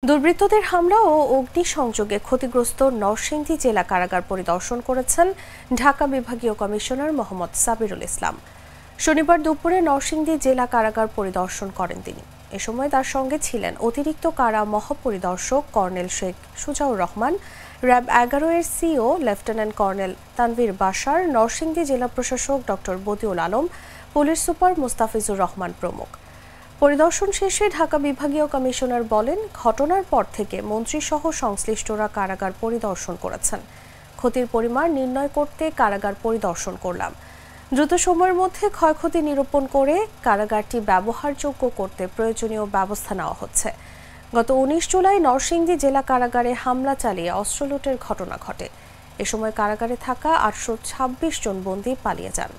দুর্বৃত্তদের হামলা ও অগ্নিসংযোগে ক্ষতিগ্রস্ত নরসিংদী জেলা কারাগার পরিদর্শন করেছেন ঢাকা বিভাগীয় কমিশনার মোহাম্মদ সাবিরুল ইসলাম। শনিবার দুপুরে নরসিংদী জেলা কারাগার পরিদর্শন করেন তিনি। এ সময় তার সঙ্গে ছিলেন অতিরিক্ত কারা মহাপরিদর্শক কর্নেল শেখ সুজাউর রহমান, র্যাব 11 এর CO lieutenant colonel Tanvir Bashar, Narsingdi জেলা প্রশাসক doctor Badiul Alam, police super Mustafizur Rahman প্রমুখ। পরিদর্শন শেষে ঢাকা বিভাগীয় কমিশনার বলেন, ঘটনার পর থেকে মন্ত্রীসহ সংশ্লিষ্টরা কারাগার পরিদর্শন করেছেন। ক্ষতির পরিমাণ নির্ণয় করতে কারাগার পরিদর্শন করলাম। দ্রুত সময়ের মধ্যে ক্ষয়ক্ষতি নিরূপণ করে কারাগারটি ব্যবহারযোগ্য করতে প্রয়োজনীয় ব্যবস্থা নেওয়া হচ্ছে। গত 19 জুলাই নরসিংদী জেলা কারাগারে হামলা চালিয়ে অস্ত্র লুটের ঘটনা ঘটে। এ সময় কারাগারে থাকা 826 জন বন্দী পালিয়ে যান।